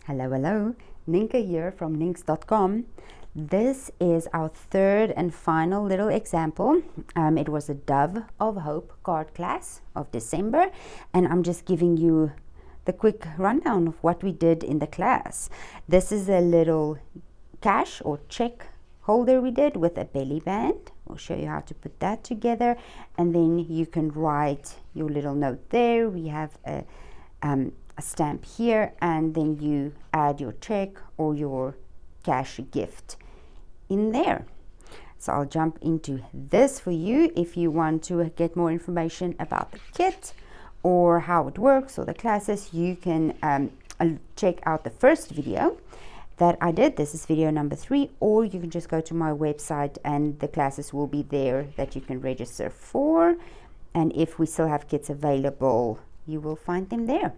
Hello, hello, Nienke here from ninks.com. This is our third and final little example. It was a Dove of Hope card class of December, and I'm just giving you the quick rundown of what we did in the class. This is a little cash or check holder we did with a belly band. We'll show you how to put that together, and then you can write your little note there. We have a stamp here, and then you add your check or your cash gift in there. So I'll jump into this for you. If you want to get more information about the kit or how it works or the classes, you can check out the first video that I did. This is video number 3, or you can just go to my website and the classes will be there that you can register for, and if we still have kits available, you will find them there.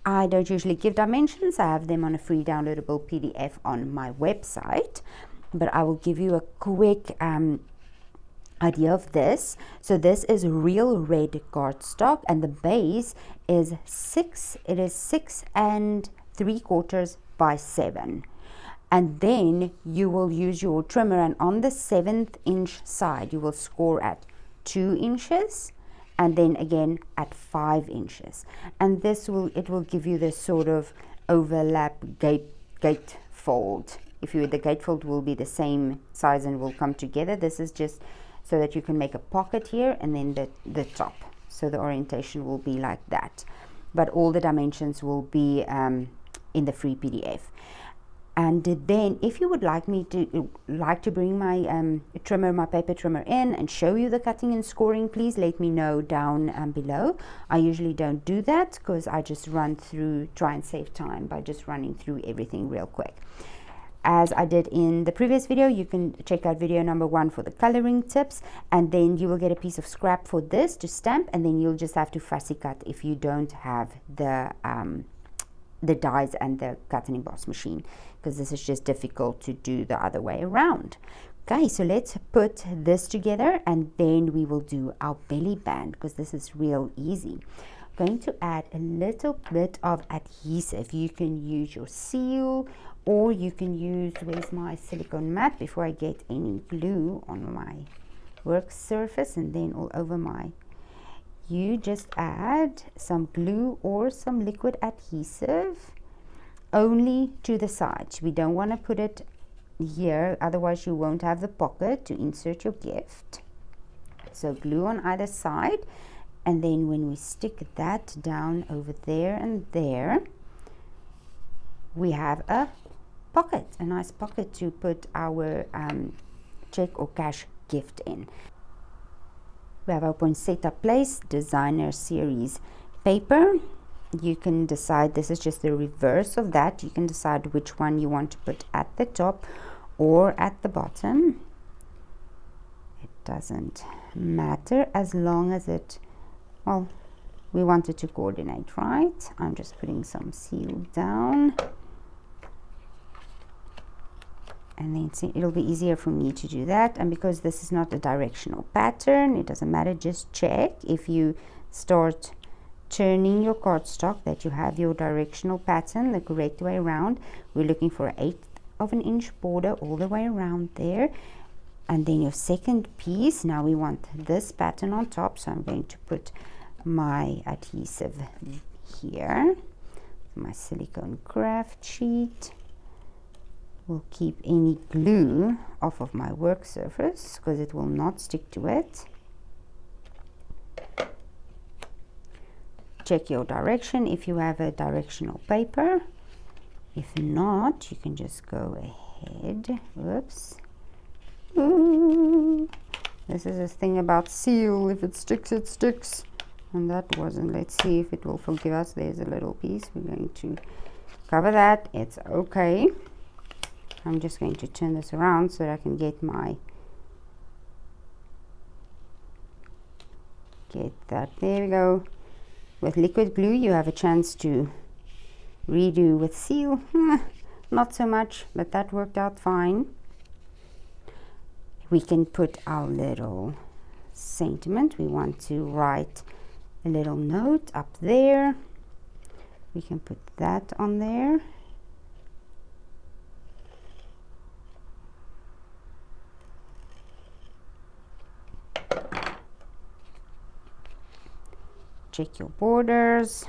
I don't usually give dimensions. I have them on a free downloadable PDF on my website, but I will give you a quick idea of this. So this is real red cardstock, and the base is 6. It is 6 3/4 by 7, and then you will use your trimmer, and on the 7th inch side you will score at 2 inches. And then again at 5 inches, and this will give you this sort of overlap gate fold. The gatefold will be the same size and will come together. This is just so that you can make a pocket here, and then the top, so the orientation will be like that. But all the dimensions will be in the free PDF. And then if you would like to bring my trimmer, my paper trimmer in and show you the cutting and scoring, please let me know down below. I usually don't do that because I just try and save time by just running through everything real quick. As I did in the previous video, you can check out video number 1 for the coloring tips, and then you will get a piece of scrap for this to stamp, and then you'll just have to fussy cut if you don't have the dies and the cut and emboss machine, because this is just difficult to do the other way around. Okay, so let's put this together, and then we will do our belly band, because this is real easy. I'm going to add a little bit of adhesive. You can use your seal, or you can use, where's my silicone mat, before I get any glue on my work surface and then all over you just add some glue or some liquid adhesive only to the sides. We don't want to put it here, otherwise you won't have the pocket to insert your gift. So glue on either side, and then when we stick that down over there and there, we have a pocket, a nice pocket to put our check or cash gift in. We have our Poinsettia Place Designer Series paper. You can decide, this is just the reverse of that. You can decide which one you want to put at the top or at the bottom. It doesn't matter as long as we want it to coordinate, right? I'm just putting some seal down. And then see, it'll be easier for me to do that. And because this is not a directional pattern, it doesn't matter, just check if you start turning your cardstock that you have your directional pattern the correct way around. We're looking for 1/8 of an inch border all the way around there. And then your second piece, now we want this pattern on top, so I'm going to put my adhesive here, my silicone craft sheet. Will keep any glue off of my work surface because it will not stick to it. Check your direction if you have a directional paper. If not, you can just go ahead. Whoops. Ooh. This is a thing about seal. If it sticks, it sticks. And that wasn't. Let's see if it will forgive us. There's a little piece. We're going to cover that. It's okay. I'm just going to turn this around so that I can get that. There we go. With liquid glue, you have a chance to redo. With seal, not so much, but that worked out fine. We can put our little sentiment. We want to write a little note up there. We can put that on there. Check your borders.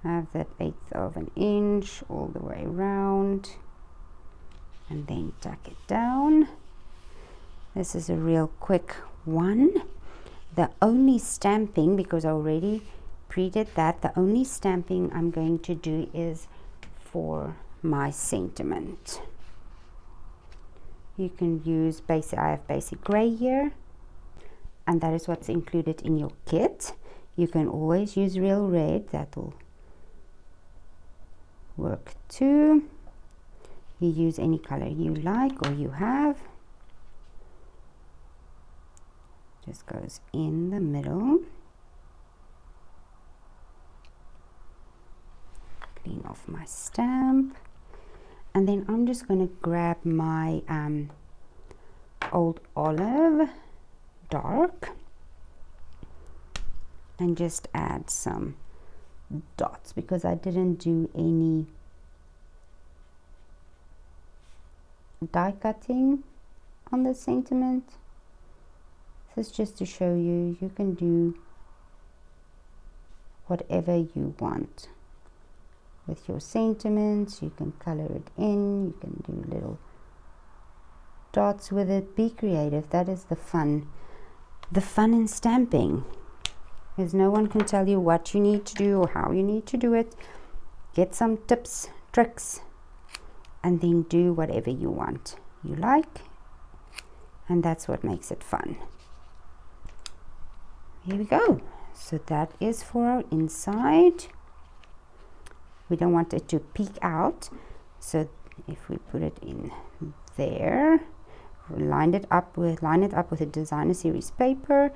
Have that 1/8 of an inch all the way around, and then tuck it down. This is a real quick one. The only stamping, because I already pre-did that, the only stamping I'm going to do is for my sentiment. You can use basic, I have basic gray here, and that is what's included in your kit. You can always use real red, that will work too. You use any color you like or you have. Just goes in the middle. Clean off my stamp, and then I'm just going to grab my Old Olive dark and just add some dots, because I didn't do any die cutting on the sentiment. This is just to show you, you can do whatever you want with your sentiments. You can color it in, you can do little dots with it. Be creative. That is the fun in stamping, because no one can tell you what you need to do or how you need to do it. Get some tips, tricks, and then do whatever you want, you like, and that's what makes it fun. Here we go. So that is for our inside. We don't want it to peek out, so if we put it in there, line it up with a designer series paper,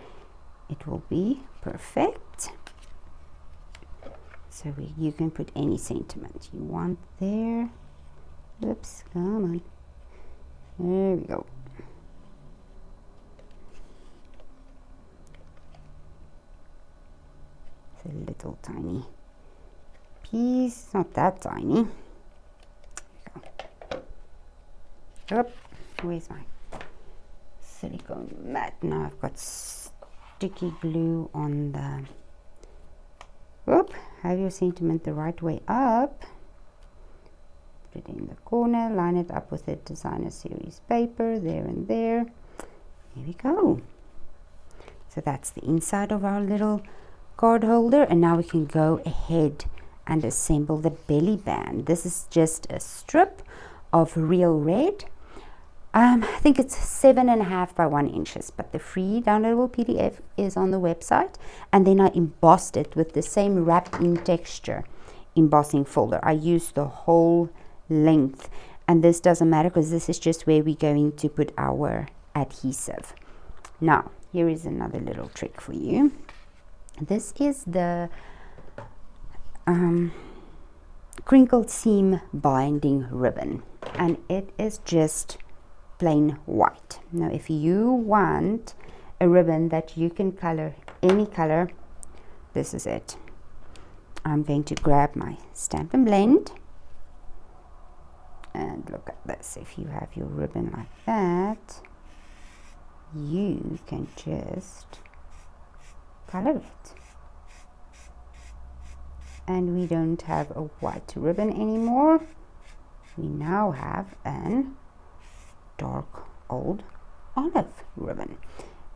it will be perfect. So you can put any sentiment you want there. Oops, come on. There we go. It's a little tiny piece, not that tiny. Oop, where's my silicone mat? Now I've got sticky glue on the. Oop, have your sentiment the right way up. Put it in the corner, line it up with the designer series paper, there and there. Here we go. So that's the inside of our little card holder, and now we can go ahead and assemble the belly band. This is just a strip of real red. I think it's 7.5 by 1 inches, but the free downloadable PDF is on the website, and then I embossed it with the same wrapped in texture embossing folder. I used the whole length, and this doesn't matter because this is just where we're going to put our adhesive. Now here is another little trick for you. This is the crinkled seam binding ribbon, and it is just plain white. Now if you want a ribbon that you can color any color, this is it. I'm going to grab my Stampin' Blend, and look at this. If you have your ribbon like that, you can just color it, and we don't have a white ribbon anymore. We now have an dark old olive ribbon,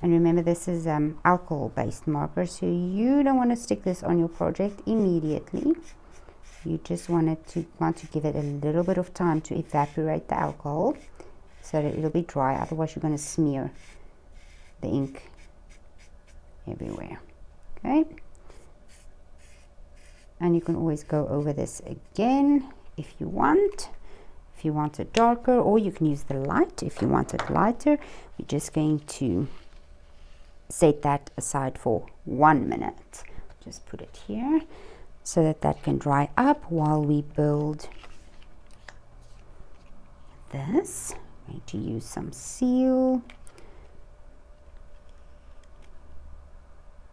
and remember this is alcohol based marker, so you don't want to stick this on your project immediately. You just want to give it a little bit of time to evaporate the alcohol so that it'll be dry, otherwise you're going to smear the ink everywhere. Okay, and you can always go over this again if you want. If you want it darker, or you can use the light if you want it lighter. We're just going to set that aside for 1 minute. Just put it here so that that can dry up while we build this. I'm going to use some seal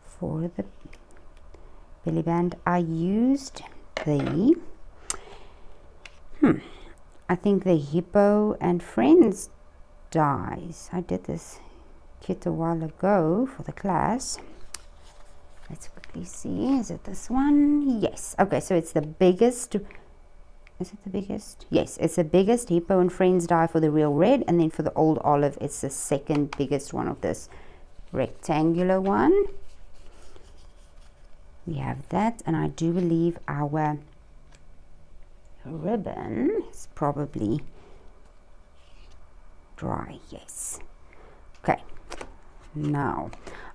for the belly band. I used the I think the Hippo and Friends dies. I did this kit a while ago for the class. Let's quickly see. Is it this one? Yes. Okay, so it's the biggest. Is it the biggest? Yes, it's the biggest Hippo and Friends die for the real red, and then for the old olive, it's the second biggest one of this rectangular one. We have that, and I do believe our ribbon is probably dry. Yes. Okay, now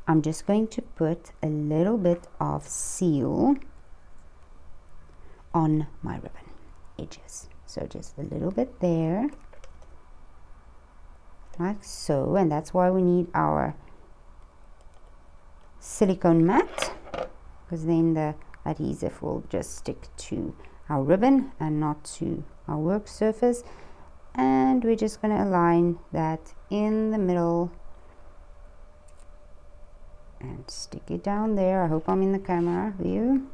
I'm just going to put a little bit of seal on my ribbon edges, so just a little bit there, like so, and that's why we need our silicone mat, because then the adhesive will just stick to our ribbon and not to our work surface. And we're just going to align that in the middle and stick it down there. I hope I'm in the camera view.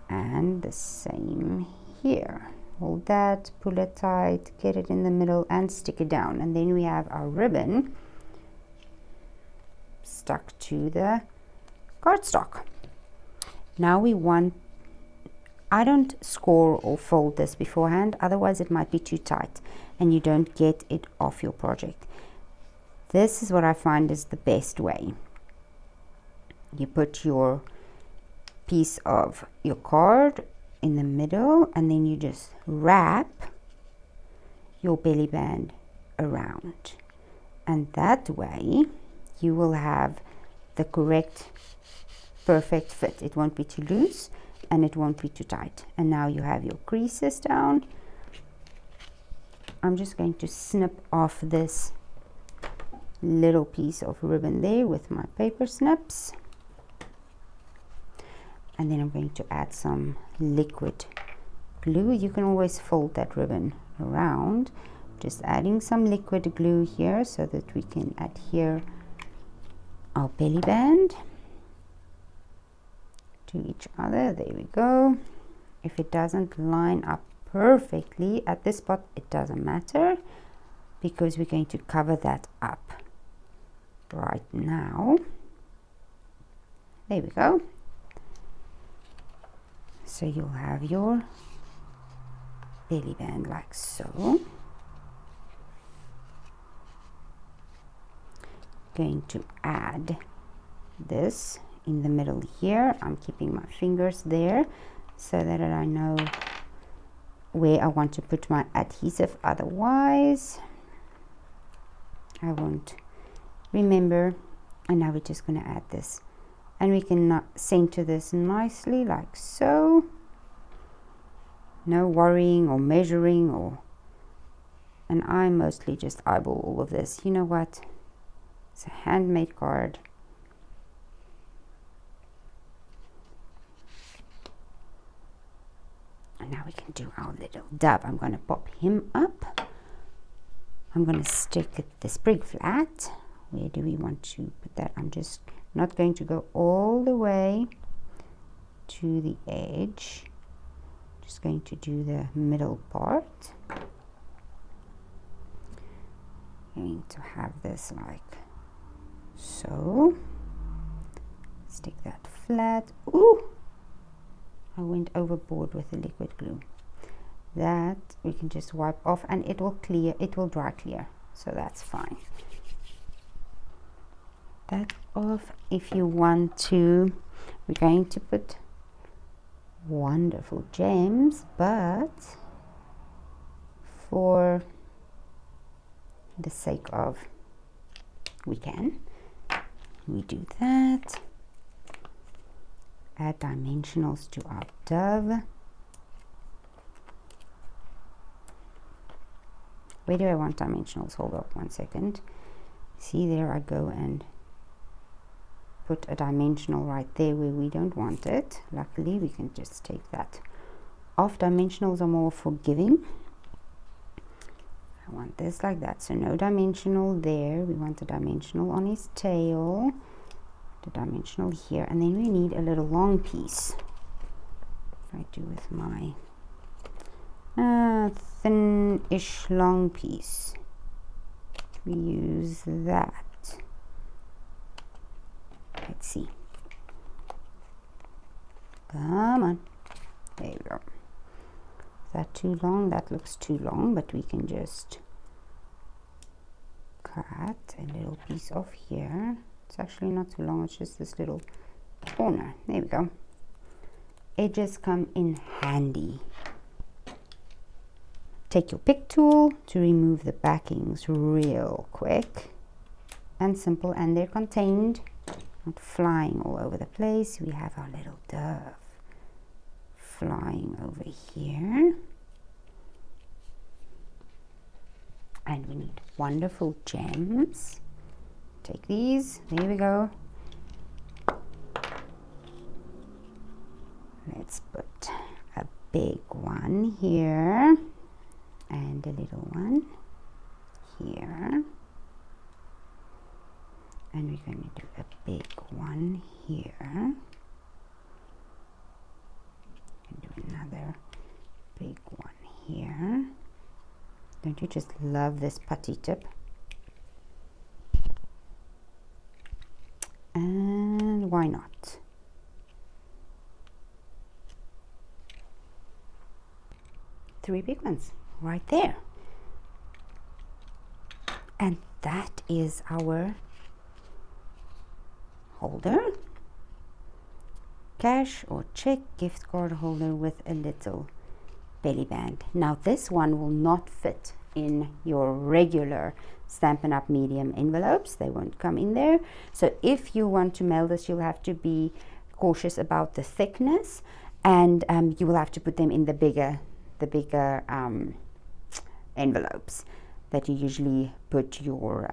And the same here. Hold that, pull it tight, get it in the middle and stick it down. And then we have our ribbon stuck to the cardstock. Now we want, I don't score or fold this beforehand, otherwise it might be too tight and you don't get it off your project. This is what I find is the best way. You put your piece of your card in the middle and then you just wrap your belly band around, and that way you will have the correct perfect fit. It won't be too loose and it won't be too tight. And now you have your creases down. I'm just going to snip off this little piece of ribbon there with my paper snips, and then I'm going to add some liquid glue. You can always fold that ribbon around. Just adding some liquid glue here so that we can adhere our belly band to each other. There we go. If it doesn't line up perfectly at this spot, it doesn't matter, because we're going to cover that up right now. There we go. So you'll have your belly band like so. Going to add this in the middle here. I'm keeping my fingers there so that I know where I want to put my adhesive, otherwise I won't remember. And now we're just going to add this, and we can center this nicely like so. No worrying or measuring, and I mostly just eyeball all of this. You know what? It's a handmade card. And now we can do our little dove. I'm going to pop him up. I'm going to stick the sprig flat. Where do we want to put that? I'm just not going to go all the way to the edge. Just going to do the middle part. Going to have this like so. Stick that flat. Ooh! I went overboard with the liquid glue. That we can just wipe off, and it will clear, it will dry clear, so that's fine. That off. If you want to, we're going to put wonderful gems, but for the sake of we do that. Add dimensionals to our dove. Where do I want dimensionals? Hold up 1 second. See, there I go and put a dimensional right there where we don't want it. Luckily we can just take that off. Dimensionals are more forgiving. I want this like that, so no dimensional there. We want a dimensional on his tail. the dimensional here, and then we need a little long piece. If I do with my thin-ish long piece, we use that. Let's see. Come on. There we go. Is that too long? That looks too long, but we can just cut a little piece off here. It's actually not too long, it's just this little corner. There we go. Edges come in handy. Take your pick tool to remove the backings real quick and simple, and they're contained, not flying all over the place. We have our little dove flying over here, and we need wonderful gems. Take these, there we go. Let's put a big one here and a little one here, and we're going to do a big one here and do another big one here. Don't you just love this putty tip? And why not? Three big ones right there. And that is our holder. Cash or check gift card holder with a little belly band. Now this one will not fit in your regular Stampin' Up! Medium envelopes. They won't come in there. So if you want to mail this, you'll have to be cautious about the thickness, and you will have to put them in the bigger envelopes that you usually put your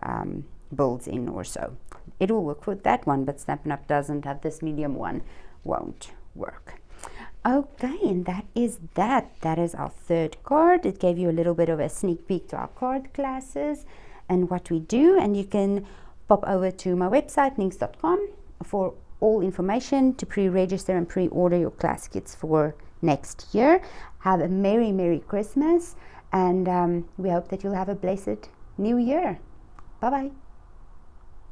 bills in or so. It will work for that one, but Stampin' Up! Doesn't have this medium one, won't work. Okay, and that is that. That is our third card. It gave you a little bit of a sneak peek to our card classes and what we do, and you can pop over to my website, Nienke.com, for all information to pre-register and pre-order your class kits for next year. Have a Merry Christmas, and we hope that you'll have a blessed New Year. Bye-bye.